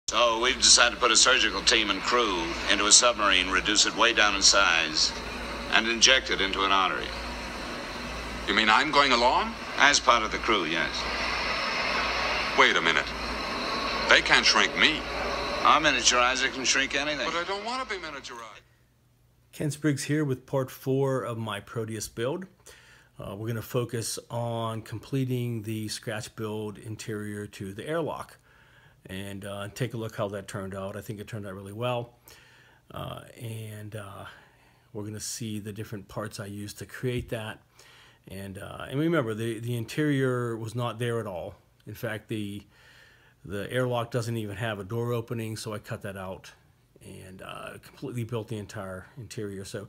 So we've decided to put a surgical team and crew into a submarine, reduce it way down in size, and inject it into an artery. You mean I'm going along? As part of the crew, yes. Wait a minute. They can't shrink me. Our miniaturizer can shrink anything. But I don't want to be miniaturized. Ken Spriggs here with part 4 of my Proteus build. We're going to focus on completing the scratch build interior to the airlock and take a look how that turned out. I think it turned out really well. We're going to see the different parts I used to create that. And remember, the interior was not there at all. In fact, the airlock doesn't even have a door opening, so I cut that out and completely built the entire interior. So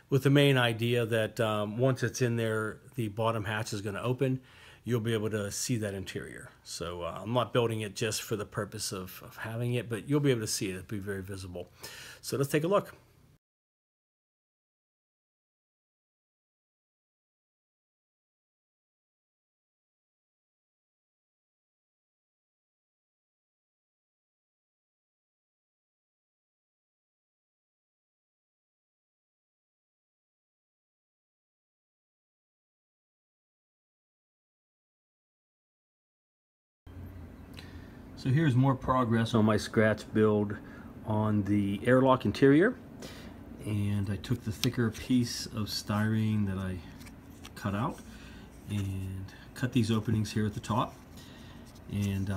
with the main idea that once it's in there, the bottom hatch is going to open, you'll be able to see that interior. So I'm not building it just for the purpose of having it, but you'll be able to see it. It'll be very visible. So let's take a look. So here's more progress on my scratch build on the airlock interior. And I took the thicker piece of styrene that I cut out and cut these openings here at the top. And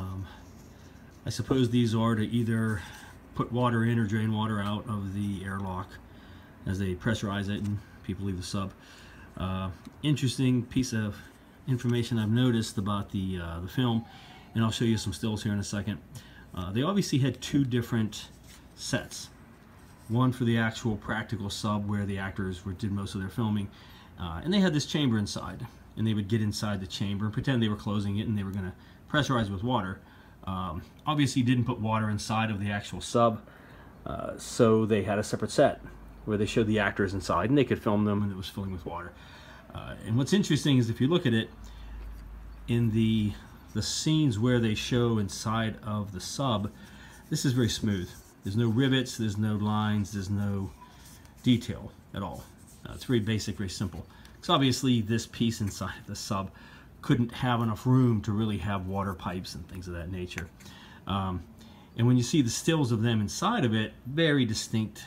I suppose these are to either put water in or drain water out of the airlock as they pressurize it and people leave the sub. Interesting piece of information I've noticed about the film, and I'll show you some stills here in a second. They obviously had two different sets. One for the actual practical sub where the actors did most of their filming, and they had this chamber inside, and they would get inside the chamber and pretend they were closing it and they were going to pressurize with water. Obviously didn't put water inside of the actual sub, so they had a separate set where they showed the actors inside and they could film them and it was filling with water. And what's interesting is if you look at it, in the scenes where they show inside of the sub, this is very smooth. There's no rivets, there's no lines, there's no detail at all. It's very basic, very simple. Because obviously this piece inside of the sub couldn't have enough room to really have water pipes and things of that nature. And when you see the stills of them inside of it, very distinct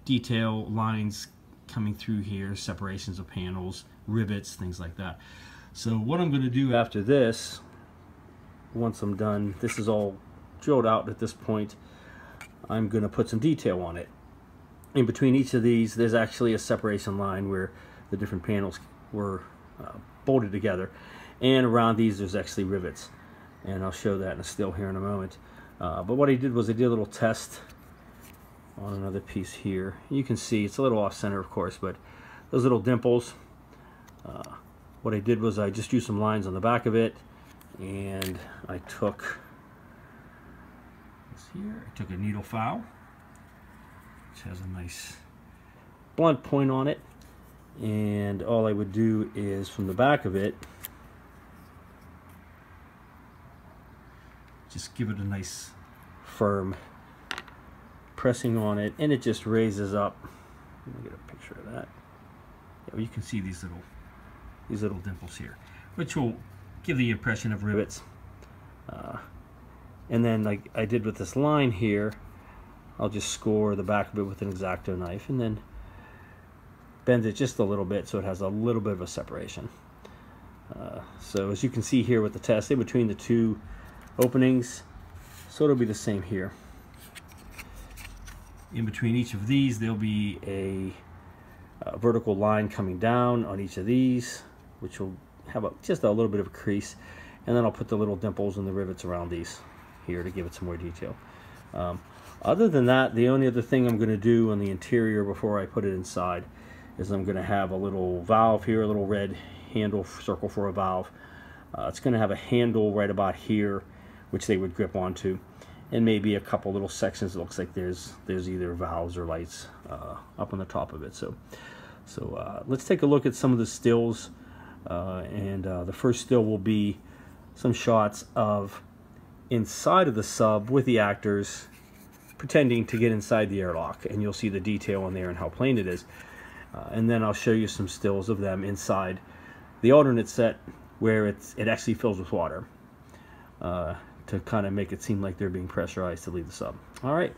detail, lines coming through here, separations of panels, rivets, things like that. So what I'm going to do after this, once I'm done, this is all drilled out at this point, I'm going to put some detail on it. In between each of these, there's actually a separation line where the different panels were bolted together. And around these, there's actually rivets. And I'll show that in a still here in a moment. But what I did was I did a little test on another piece here. You can see it's a little off center, of course, but those little dimples, what I did was I just used some lines on the back of it, and I took this here. I took a needle file, which has a nice blunt point on it, and all I would do is from the back of it, just give it a nice firm pressing on it, and it just raises up. Let me get a picture of that. Yeah, you can see these little dimples here, which will give the impression of rivets. And then like I did with this line here, I'll just score the back of it with an X-Acto knife and then bend it just a little bit so it has a little bit of a separation. So as you can see here with the test, in between the two openings, so it'll be the same here. In between each of these, there'll be a vertical line coming down on each of these, which will have just a little bit of a crease, and then I'll put the little dimples and the rivets around these here to give it some more detail. Other than that, the only other thing I'm going to do on the interior before I put it inside is I'm going to have a little valve here, a little red handle circle for a valve. It's going to have a handle right about here, which they would grip onto, and maybe a couple little sections. It looks like there's either valves or lights up on the top of it. So let's take a look at some of the stills. The first still will be some shots of inside of the sub with the actors pretending to get inside the airlock, and you'll see the detail in there and how plain it is. And then I'll show you some stills of them inside the alternate set where it actually fills with water to kind of make it seem like they're being pressurized to leave the sub. All right.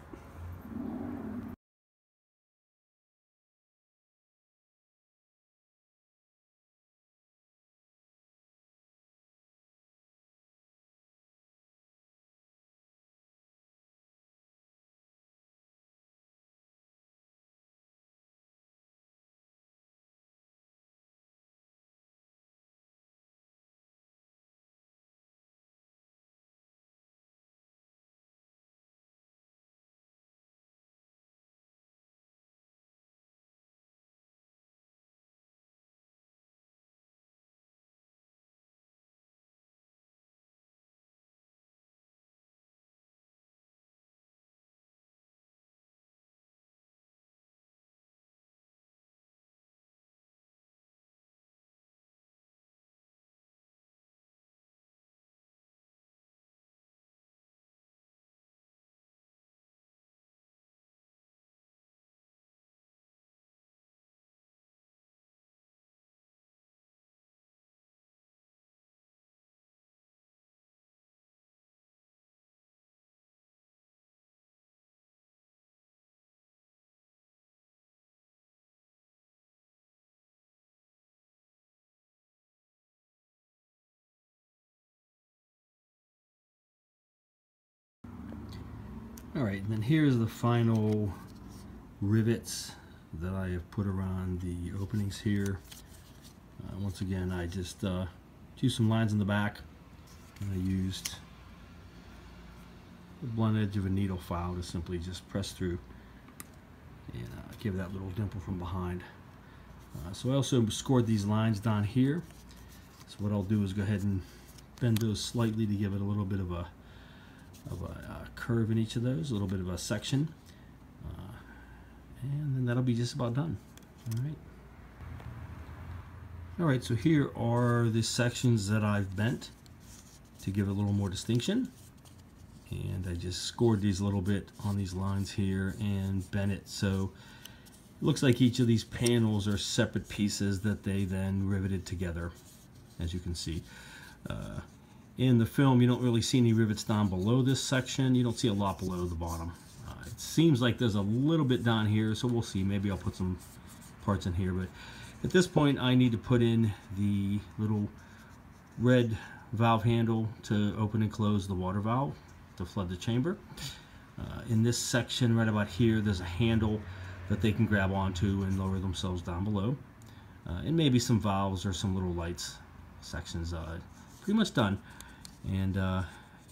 All right, and then here's the final rivets that I have put around the openings here. Once again, I just used some lines in the back, and I used the blunt edge of a needle file to simply just press through and give that little dimple from behind. So I also scored these lines down here. So what I'll do is go ahead and bend those slightly to give it a little bit of a curve in each of those, a little bit of a section, and then that'll be just about done. All right, so here are the sections that I've bent to give it a little more distinction, and I just scored these a little bit on these lines here and bent it so it looks like each of these panels are separate pieces that they then riveted together, as you can see. In the film, you don't really see any rivets down below this section. You don't see a lot below the bottom. It seems like there's a little bit down here, so we'll see. Maybe I'll put some parts in here, but at this point I need to put in the little red valve handle to open and close the water valve to flood the chamber. In this section right about here, there's a handle that they can grab onto and lower themselves down below. And maybe some valves or some little lights sections. Pretty much done. And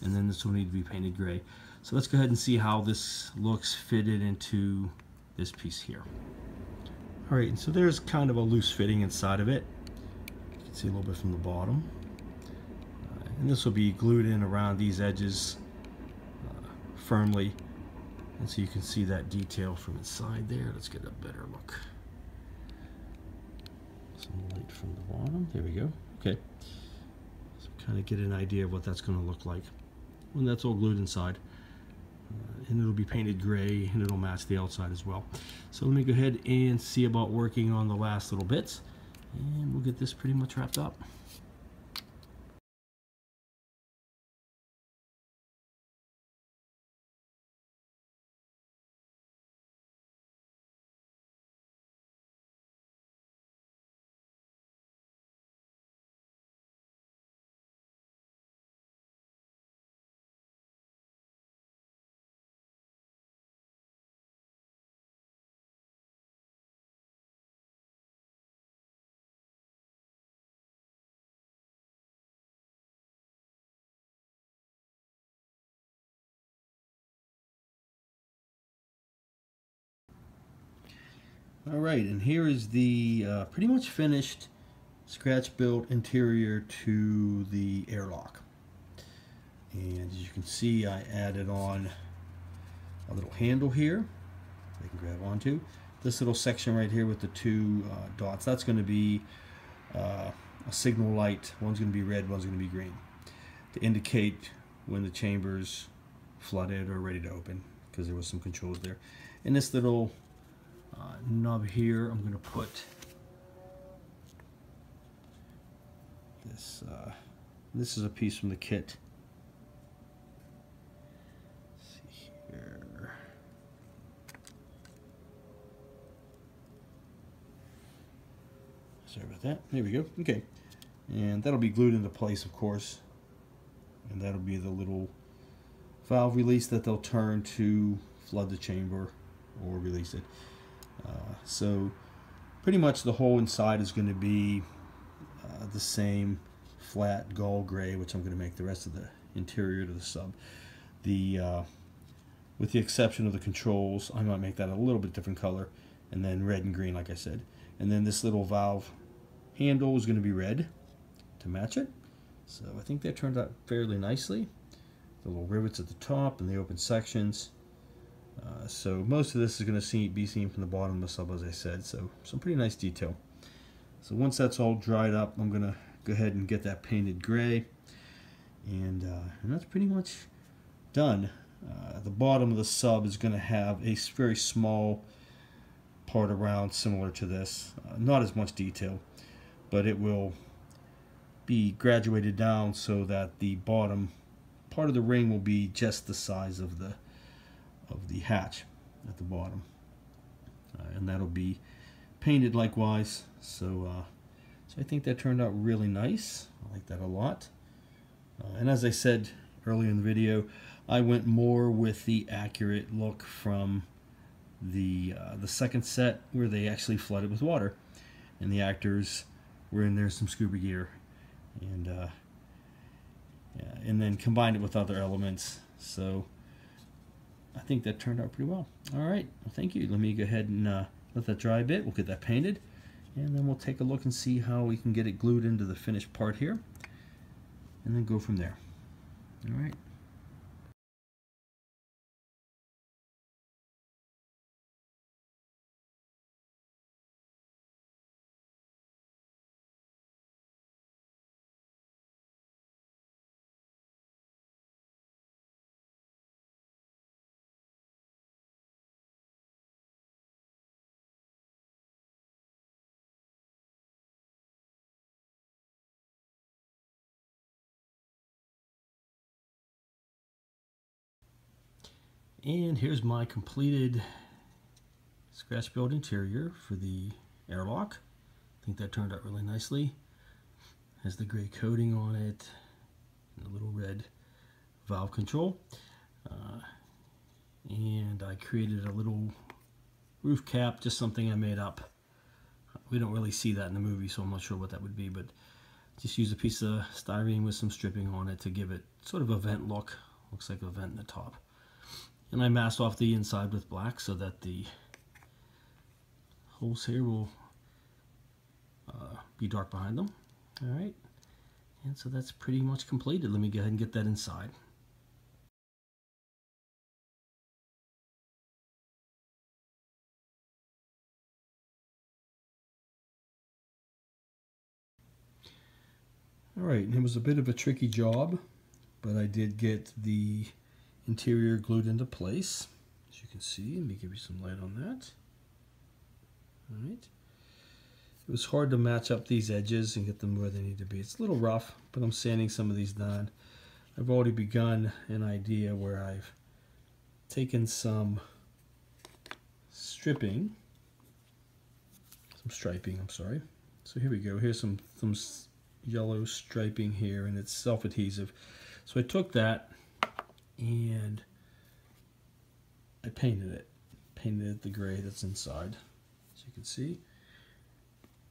then this will need to be painted gray. So let's go ahead and see how this looks fitted into this piece here. All right, and so there's kind of a loose fitting inside of it. You can see a little bit from the bottom. And this will be glued in around these edges firmly. And so you can see that detail from inside there. Let's get a better look. Some light from the bottom. There we go. Okay. Kind of get an idea of what that's going to look like when that's all glued inside, and it'll be painted gray and it'll match the outside as well. So let me go ahead and see about working on the last little bits, and we'll get this pretty much wrapped up. All right, and here is the pretty much finished scratch built interior to the airlock. And as you can see, I added on a little handle here they can grab onto. This little section right here with the two dots, that's going to be a signal light. One's going to be red, one's going to be green, to indicate when the chamber's flooded or ready to open, because there was some controls there. In this little nub here, I'm going to put this. This is a piece from the kit. Let's see here. Sorry about that. There we go. Okay, and that'll be glued into place, of course, and that'll be the little valve release that they'll turn to flood the chamber or release it. So pretty much the whole inside is going to be the same flat gall gray, which I'm going to make the rest of the interior to the sub. With the exception of the controls, I might make that a little bit different color, and then red and green, like I said. And then this little valve handle is going to be red to match it. So I think that turned out fairly nicely. The little rivets at the top and the open sections. So most of this is going to be seen from the bottom of the sub, as I said. So some pretty nice detail. So once that's all dried up, I'm going to go ahead and get that painted gray. And that's pretty much done. The bottom of the sub is going to have a very small part around similar to this. Not as much detail, but it will be graduated down so that the bottom part of the ring will be just the size of the hatch at the bottom, and that'll be painted likewise. So I think that turned out really nice. I like that a lot. And as I said earlier in the video, I went more with the accurate look from the second set, where they actually flooded with water, and the actors were in there some scuba gear, and then combined it with other elements. So I think that turned out pretty well. All right, well, thank you. Let me go ahead and let that dry a bit. We'll get that painted, and then we'll take a look and see how we can get it glued into the finished part here, and then go from there. All right. And here's my completed scratch build interior for the airlock. I think that turned out really nicely. Has the gray coating on it, and a little red valve control. And I created a little roof cap, just something I made up. We don't really see that in the movie, so I'm not sure what that would be, but just use a piece of styrene with some stripping on it to give it sort of a vent look. Looks like a vent in the top. And I masked off the inside with black so that the holes here will be dark behind them. All right, and so that's pretty much completed. Let me go ahead and get that inside. All right, and it was a bit of a tricky job, but I did get the interior glued into place, as you can see. Let me give you some light on that. All right. It was hard to match up these edges and get them where they need to be. It's a little rough, but I'm sanding some of these down. I've already begun an idea where I've taken some striping, some striping, I'm sorry. So here we go. Here's some yellow striping here, and it's self-adhesive. So I took that and I painted it the gray that's inside, as you can see.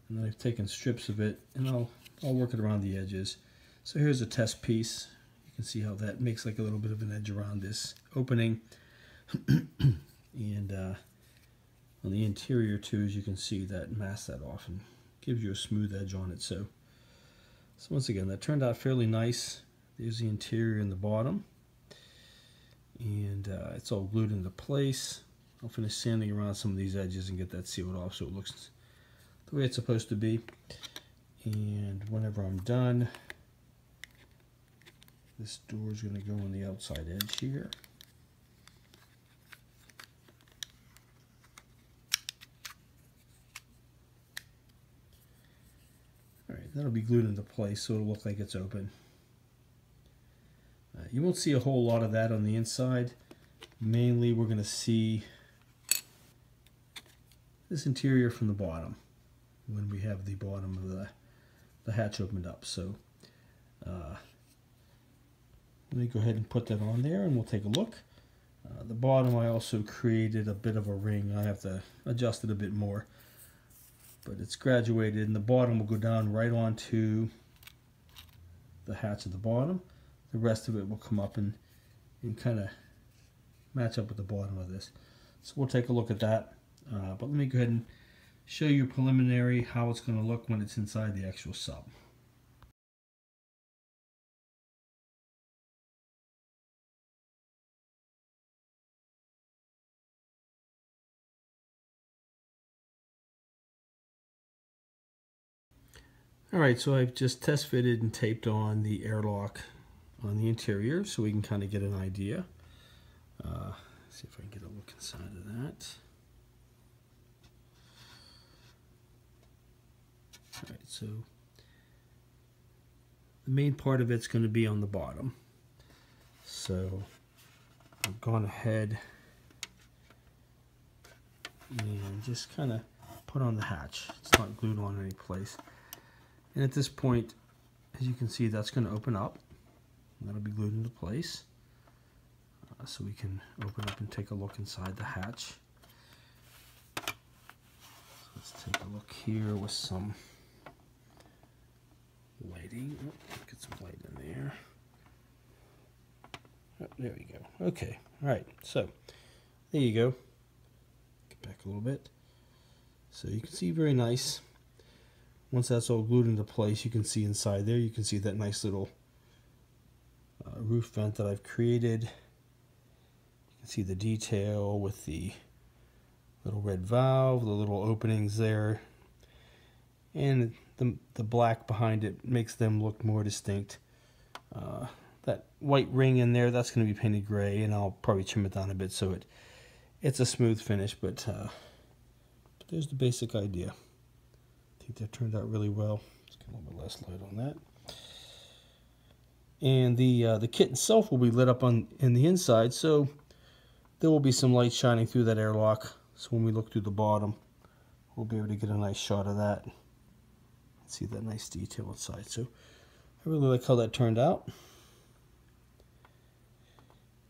And then I've taken strips of it, and I'll work it around the edges. So here's a test piece. You can see how that makes like a little bit of an edge around this opening. And on the interior too, as you can see, that masks that off and gives you a smooth edge on it. So once again, that turned out fairly nice. There's the interior and the bottom. And it's all glued into place. I'll finish sanding around some of these edges and get that sealed off so it looks the way it's supposed to be. And whenever I'm done, This door is going to go on the outside edge here. Alright, that'll be glued into place so it'll look like it's open. You won't see a whole lot of that on the inside. Mainly we're going to see this interior from the bottom when we have the bottom of the hatch opened up. So let me go ahead and put that on there and we'll take a look. The bottom I also created a bit of a ring. I have to adjust it a bit more, but it's graduated, and the bottom will go down right onto the hatch at the bottom. The rest of it will come up and kind of match up with the bottom of this. So we'll take a look at that, but let me go ahead and show you preliminary how it's going to look when it's inside the actual sub. Alright, so I've just test fitted and taped on the airlock on the interior so we can kind of get an idea. See if I can get a look inside of that. Alright, so the main part of it's going to be on the bottom. So I've gone ahead and just kind of put on the hatch. It's not glued on any place. And at this point, as you can see, that's going to open up. That'll be glued into place. So we can open up and take a look inside the hatch. So let's take a look here with some lighting. Oh, get some light in there. Oh, there we go. Okay. All right. So there you go. Get back a little bit. So you can see very nice. Once that's all glued into place, you can see inside there, you can see that nice little roof vent that I've created. You can see the detail with the little red valve, the little openings there, and the black behind it makes them look more distinct. That white ring in there, that's going to be painted gray, and I'll probably trim it down a bit so it's a smooth finish, but there's the basic idea. I think that turned out really well. Let's get a little bit less light on that. And the kit itself will be lit up in the inside, so there will be some light shining through that airlock. So when we look through the bottom, we'll be able to get a nice shot of that. See that nice detail inside. So I really like how that turned out.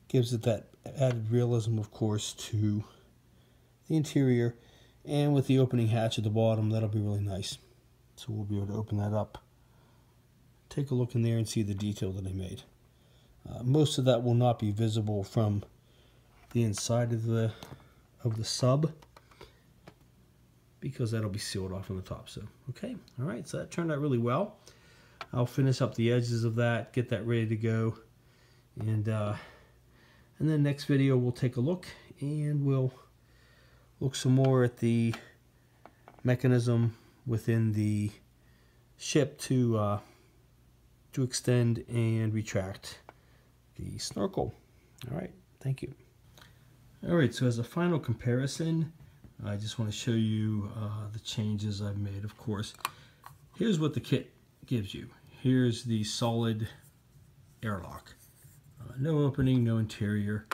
Gives it that added realism, of course, to the interior. And with the opening hatch at the bottom, that'll be really nice. So we'll be able to open that up, take a look in there and see the detail that I made. Most of that will not be visible from the inside of the sub, because that'll be sealed off on the top. So okay, all right, so that turned out really well. I'll finish up the edges of that, get that ready to go, and then next video we'll take a look and we'll look some more at the mechanism within the ship to extend and retract the snorkel. All right, thank you. All right, so as a final comparison, I just want to show you the changes I've made. Of course, here's what the kit gives you. Here's the solid airlock. No opening, no interior.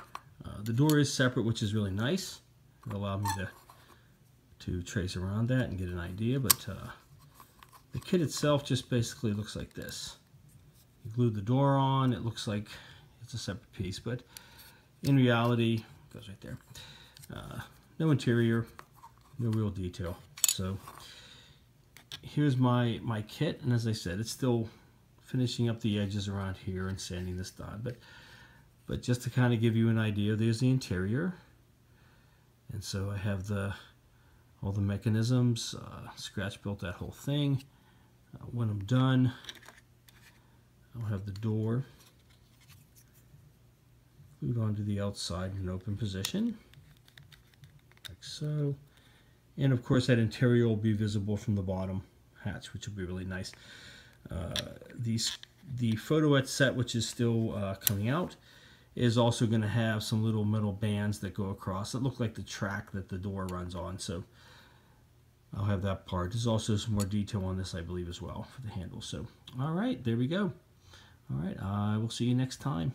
The door is separate, which is really nice. It allowed me to trace around that and get an idea, but the kit itself just basically looks like this. You glue the door on, it looks like it's a separate piece, but in reality, it goes right there. No interior, no real detail. So here's my kit, and as I said, it's still finishing up the edges around here and sanding this down, but just to kind of give you an idea, there's the interior. And so I have all the mechanisms, scratch built that whole thing. When I'm done, I'll have the door glued onto the outside in an open position, like so. And of course that interior will be visible from the bottom hatch, which will be really nice. The photoette set, which is still coming out, is also going to have some little metal bands that go across that look like the track that the door runs on. So I'll have that part. There's also some more detail on this, I believe, as well for the handle. So, all right, there we go. All right, I will see you next time.